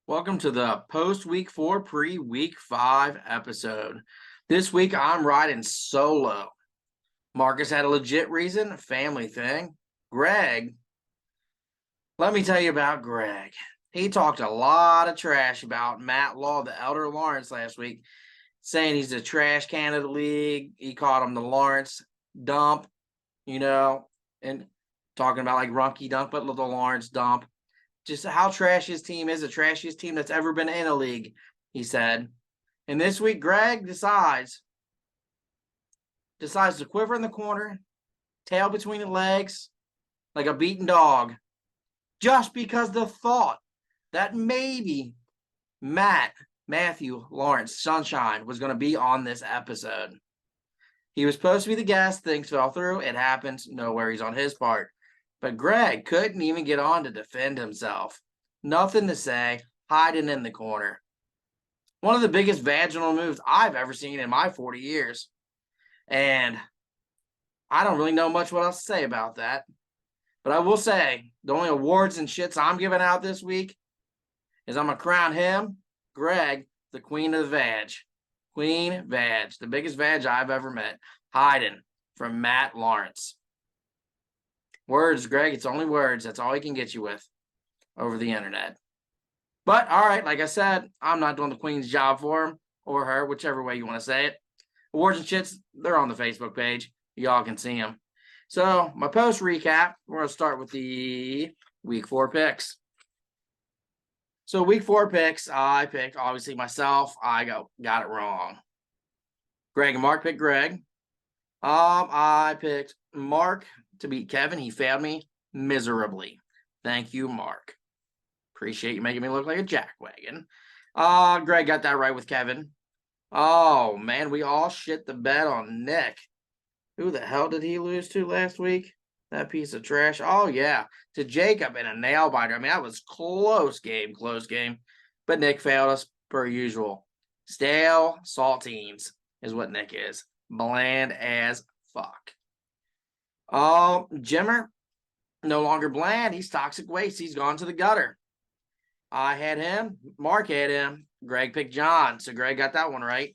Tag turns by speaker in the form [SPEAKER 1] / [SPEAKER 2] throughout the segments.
[SPEAKER 1] Welcome to the post-week 4, pre-week 5 episode. This week, I'm riding solo. Marcus had a legit reason, a family thing. Greg, let me tell you about Greg. He talked a lot of trash about Matt Law, the elder Lawrence, last week, saying he's a trash can of the league. He called him the Lawrence dump, and talking about like Runky Dunk, but the Lawrence dump. Just how trash his team is, the trashiest team that's ever been in a league, he said. And this week, Greg decides to quiver in the corner, tail between the legs, like a beaten dog, just because the thought that maybe Matthew Lawrence Sunshine was going to be on this episode. He was supposed to be the guest. Things fell through. It happens. No worries on his part. But Greg couldn't even get on to defend himself. Nothing to say, hiding in the corner. One of the biggest vaginal moves I've ever seen in my 40 years. And I don't really know much what else to say about that. But I will say, the only awards and shits I'm giving out this week is I'm going to crown him, Greg, the queen of the vag. Queen Vag, the biggest vag I've ever met. Hiding from Matt Lawrence. Words, Greg. It's only words. That's all he can get you with over the internet. But, all right, like I said, I'm not doing the queen's job for him or her, whichever way you want to say it. Awards and shits, they're on the Facebook page. Y'all can see them. So, my post recap, we're going to start with the week 4 picks. So, week 4 picks, I picked, obviously, myself. I got it wrong. Greg and Mark picked Greg. I picked Mark to beat Kevin. He failed me miserably. Thank you, Mark. Appreciate you making me look like a jackwagon. Greg got that right with Kevin. Oh, man, we all shit the bed on Nick. Who the hell did he lose to last week? That piece of trash. Oh, yeah, to Jacob in a nail biter. I mean, that was close game. But Nick failed us per usual. Stale saltines is what Nick is. Bland as fuck. Jimmer, no longer bland. He's toxic waste. He's gone to the gutter. I had him. Mark had him. Greg picked John. So Greg got that one right.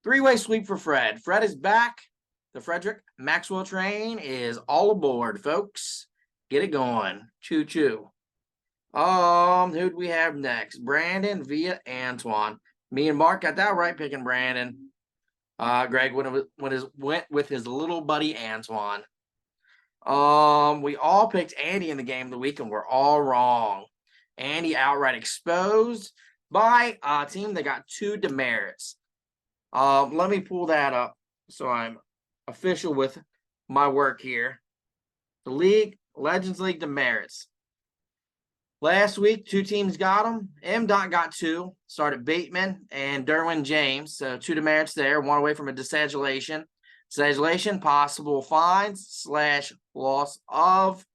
[SPEAKER 1] 3-way sweep for Fred. Fred is back. The Frederick Maxwell train is all aboard, folks. Get it going. Choo-choo. Who'd we have next? Brandon via Antoine. Me and Mark got that right, picking Brandon. Greg went with his little buddy Antoine. We all picked Andy in the game of the week, and we're all wrong. Andy outright exposed by a team that got 2 demerits. Let me pull that up so I'm official with my work here. The Legends League demerits. Last week, 2 teams got them. M-Dot got 2. Started Bateman and Derwin James. So 2 demerits there. 1 away from a desagulation. Desagulation, possible fines / loss of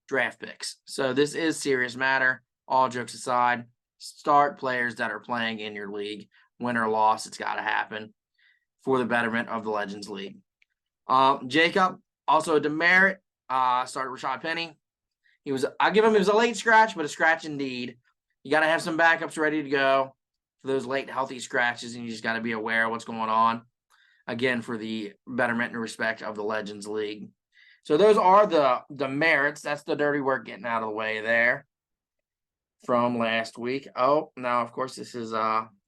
[SPEAKER 1] draft picks. So this is serious matter. All jokes aside, start players that are playing in your league. Win or loss, it's got to happen for the betterment of the Legends League. Jacob, also a demerit. Started Rashad Penny. It was a late scratch, but a scratch indeed. You got to have some backups ready to go for those late healthy scratches, and you just got to be aware of what's going on. Again, for the betterment and respect of the Legends League. So those are the merits. That's the dirty work getting out of the way there from last week. Oh, now, of course, this is,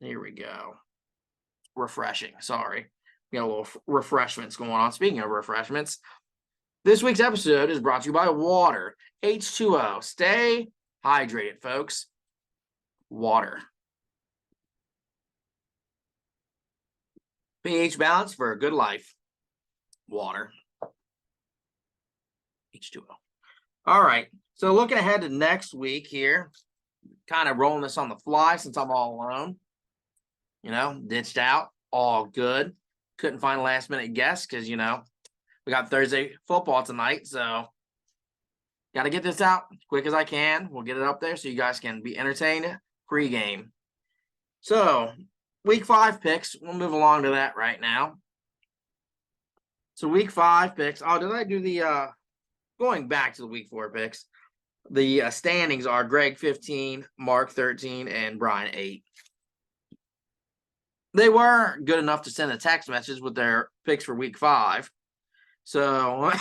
[SPEAKER 1] here we go. Refreshing. Sorry. We got a little refreshments going on. Speaking of refreshments, this week's episode is brought to you by water. H2O. Stay hydrated, folks. Water. pH balance for a good life. Water. H2O. All right. So looking ahead to next week here, kind of rolling this on the fly since I'm all alone. Ditched out. All good. Couldn't find a last minute guest because, we got Thursday football tonight. So got to get this out as quick as I can. We'll get it up there so you guys can be entertained pregame. So week 5 picks. We'll move along to that right now. So week 5 picks. Oh, did I do the going back to the week 4 picks? The standings are Greg 15, Mark 13, and Brian 8. They were good enough to send a text message with their picks for week 5. So,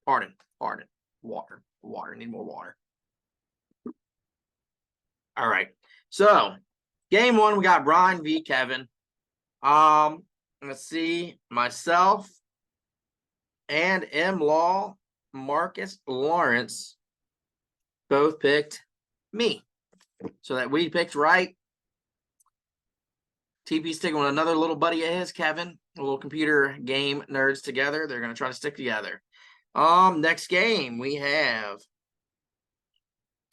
[SPEAKER 1] pardon. Water. Need more water. All right. So, game 1, we got Brian v. Kevin. Let's see. Myself and M. Law, Marcus Lawrence both picked me. So that we picked right. TP sticking with another little buddy of his, Kevin. A little computer game nerds together. They're going to try to stick together. Next game we have.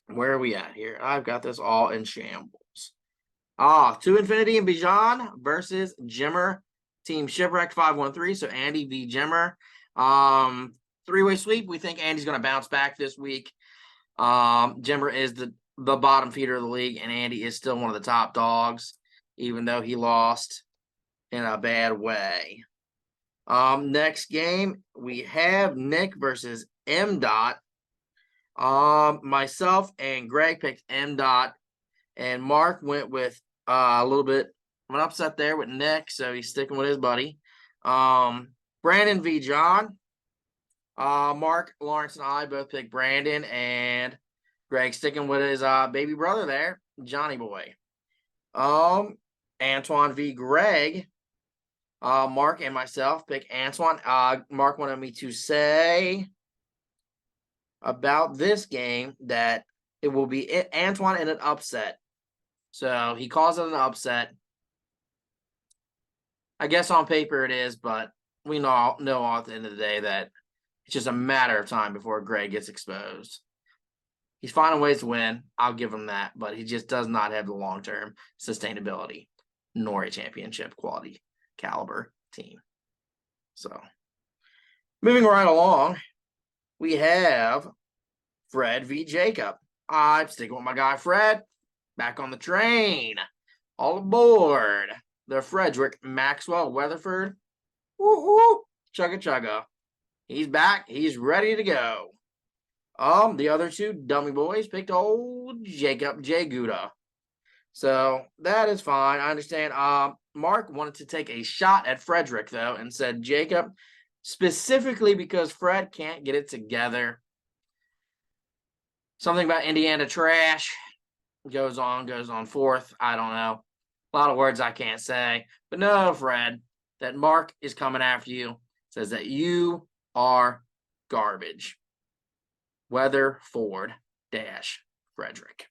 [SPEAKER 1] Where are we at here? I've got this all in shambles. To Infinity and Bijan versus Jimmer. Team Shipwreck 513. So Andy v. Jimmer. 3-way sweep. We think Andy's going to bounce back this week. Jimmer is the bottom feeder of the league, and Andy is still one of the top dogs, even though he lost in a bad way. Next game, we have Nick versus M. Myself and Greg picked M. And Mark went with a little bit of an upset there with Nick, so he's sticking with his buddy. Brandon v. John. Mark, Lawrence, and I both picked Brandon, and Greg sticking with his baby brother there, Johnny Boy. Antoine v. Greg. Mark and myself pick Antoine. Mark wanted me to say about this game that it will be Antoine in an upset. So he calls it an upset. I guess on paper it is, but we know at the end of the day that it's just a matter of time before Greg gets exposed. He's finding ways to win. I'll give him that, but he just does not have the long-term sustainability nor a championship quality caliber team. So, moving right along, we have Fred v. Jacob. I'm sticking with my guy Fred. Back on the train. All aboard the Frederick Maxwell Weatherford. Woo-hoo. Chugga. He's back. He's ready to go. The other two dummy boys picked old Jacob J. Gouda. So that is fine. I understand. Mark wanted to take a shot at Frederick, though, and said Jacob, specifically because Fred can't get it together. Something about Indiana trash goes on forth. I don't know. A lot of words I can't say. But no, Fred, that Mark is coming after you. Says that you are garbage. Weatherford Frederick.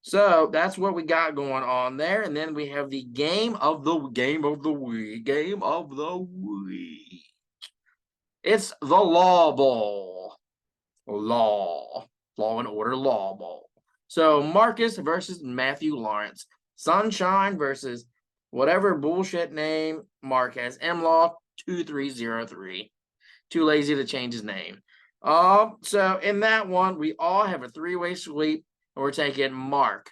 [SPEAKER 1] So that's what we got going on there. And then we have the game of the week. It's the Law Bowl. Law and Order Law Bowl. So Marcus versus Matthew Lawrence. Sunshine versus whatever bullshit name Mark has. MLaw 2303. Too lazy to change his name. So in that one, we all have a 3-way sweep, and we're taking Mark.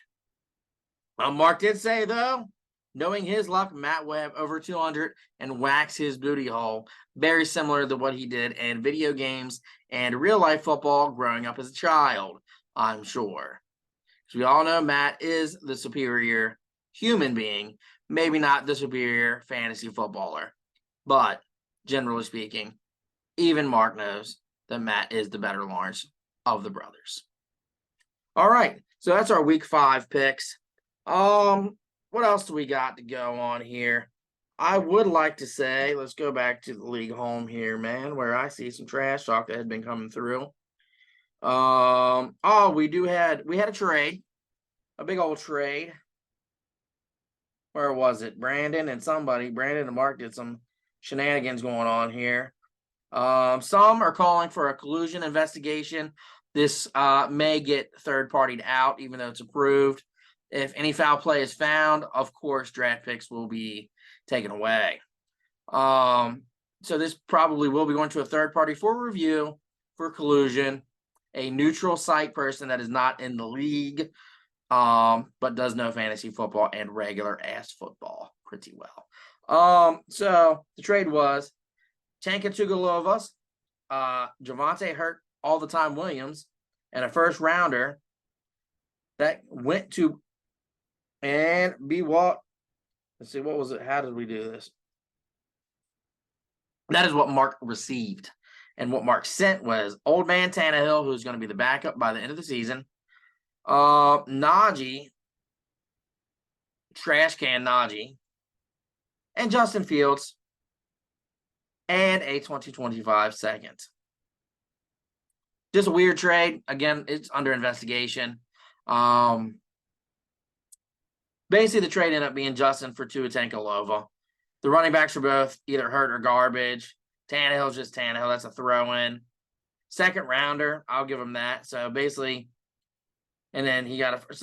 [SPEAKER 1] Mark did say, though, knowing his luck, Matt will have over 200 and wax his booty hole. Very similar to what he did in video games and real-life football growing up as a child, I'm sure. Because we all know Matt is the superior human being, maybe not the superior fantasy footballer. But, generally speaking, even Mark knows that Matt is the better Lawrence of the brothers. All right, so that's our week 5 picks. What else do we got to go on here? I would like to say, let's go back to the league home here, man, where I see some trash talk that had been coming through. We had a trade, a big old trade. Where was it? Brandon and Mark did some shenanigans going on here. Some are calling for a collusion investigation. This may get third-partied out, even though it's approved. If any foul play is found, of course, draft picks will be taken away. So this probably will be going to a third party for review for collusion, a neutral site person that is not in the league, but does know fantasy football and regular ass football pretty well. So the trade was Tanka Tugalovas, Javante all the time Williams and a first rounder that went to and be what? Let's see, what was it? How did we do this? That is what Mark received. And what Mark sent was old man Tannehill, who's going to be the backup by the end of the season. Najee, trash can Najee, and Justin Fields, and a 2025 second. Just a weird trade. Again, it's under investigation. Basically, the trade ended up being Justin for Tua Tagovailoa. The running backs were both either hurt or garbage. Tannehill's just Tannehill. That's a throw-in. Second rounder, I'll give him that. So basically, and then he got it's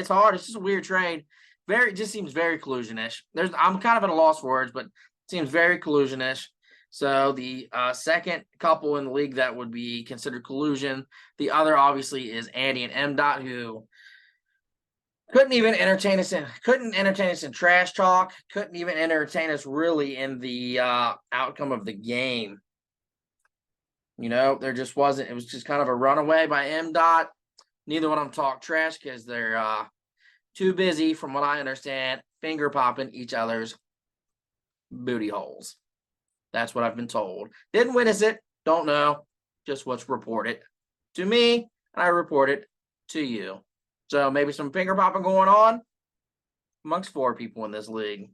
[SPEAKER 1] hard. It's just a weird trade. It just seems very collusionish. I'm kind of at a loss for words, but it seems very collusionish. So the second couple in the league that would be considered collusion. The other obviously is Andy and MDOT, who couldn't entertain us in trash talk. Couldn't even entertain us really in the outcome of the game. There just wasn't. It was just kind of a runaway by MDOT. Neither one of them talk trash because they're too busy, from what I understand, finger popping each other's booty holes. That's what I've been told. Didn't witness it. Don't know. Just what's reported to me, and I report it to you. So maybe some finger popping going on amongst 4 people in this league.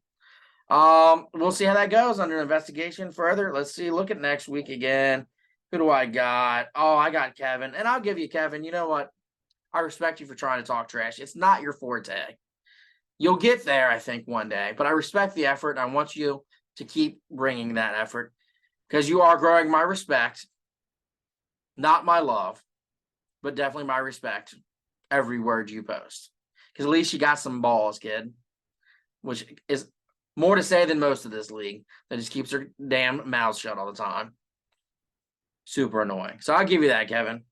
[SPEAKER 1] We'll see how that goes under investigation further. Let's see. Look at next week again. Who do I got? Oh, I got Kevin. And I'll give you Kevin. You know what? I respect you for trying to talk trash. It's not your forte. You'll get there, I think, one day. But I respect the effort, and I want you to keep bringing that effort because you are growing my respect. Not my love, but definitely my respect. Every word you post, because at least you got some balls, kid, which is more to say than most of this league that just keeps their damn mouths shut all the time. Super annoying. So I'll give you that, Kevin.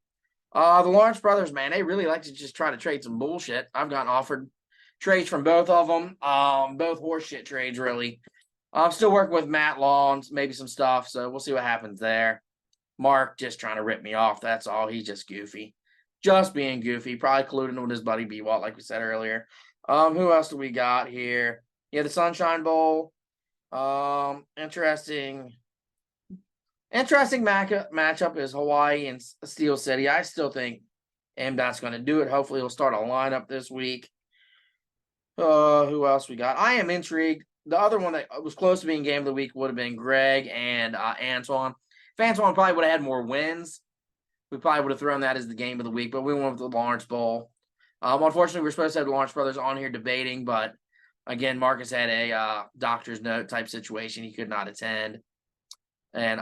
[SPEAKER 1] The Lawrence brothers, man, they really like to just try to trade some bullshit. I've gotten offered trades from both of them, both horseshit trades, really. I'm still working with Matt Long, maybe some stuff, so we'll see what happens there. Mark just trying to rip me off, that's all. He's just goofy. Just being goofy, probably colluding with his buddy B-Walt, like we said earlier. Who else do we got here? Yeah, the Sunshine Bowl. Interesting matchup is Hawaii and Steel City. I still think MDOT's going to do it. Hopefully, he'll start a lineup this week. Who else we got? I am intrigued. The other one that was close to being game of the week would have been Greg and Antoine. If Antoine probably would have had more wins, we probably would have thrown that as the game of the week, but we went with the Lawrence Bowl. Unfortunately, we're supposed to have the Lawrence brothers on here debating, but again, Marcus had a doctor's note type situation. He could not attend. And,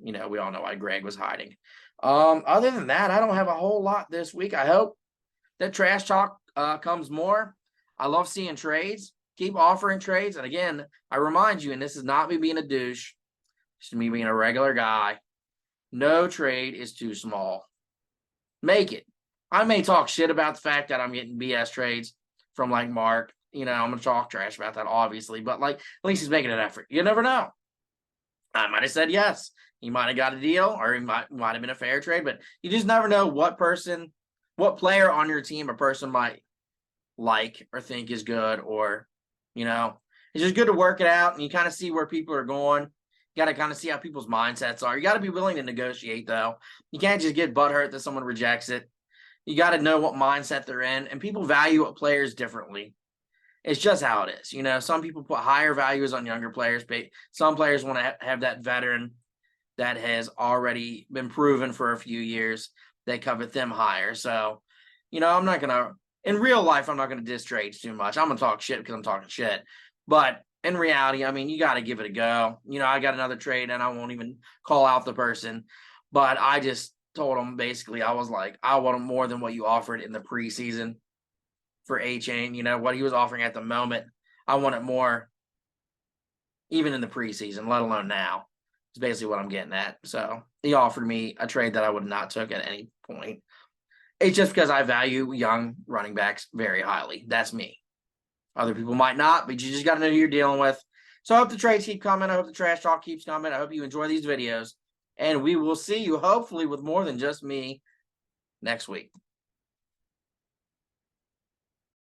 [SPEAKER 1] we all know why Greg was hiding. Other than that, I don't have a whole lot this week. I hope that trash talk comes more. I love seeing trades. Keep offering trades. And again, I remind you, and this is not me being a douche, it's me being a regular guy. No trade is too small. Make it. I may talk shit about the fact that I'm getting BS trades from like Mark. I'm going to talk trash about that, obviously. But at least he's making an effort. You never know. I might have said yes. He might have got a deal, or he might have been a fair trade. But you just never know what player on your team a person might like or think is good, or, it's just good to work it out and you kind of see where people are going. You got to kind of see how people's mindsets are. You got to be willing to negotiate, though. You can't just get butthurt that someone rejects it. You got to know what mindset they're in, and people value players differently. It's just how it is. Some people put higher values on younger players, but some players want to have that veteran that has already been proven for a few years. They covet them higher. So, I'm not going to, in real life, I'm not going to diss trades too much. I'm going to talk shit because I'm talking shit. But in reality, you got to give it a go. I got another trade and I won't even call out the person. But I just told him basically, I was like, I want more than what you offered in the preseason for A-Chain. What he was offering at the moment, I want it more even in the preseason, let alone now. It's basically what I'm getting at. So he offered me a trade that I would not took at any point. It's just because I value young running backs very highly. That's me. Other people might not, but you just got to know who you're dealing with. So I hope the trades keep coming. I hope the trash talk keeps coming. I hope you enjoy these videos. And we will see you hopefully with more than just me next week.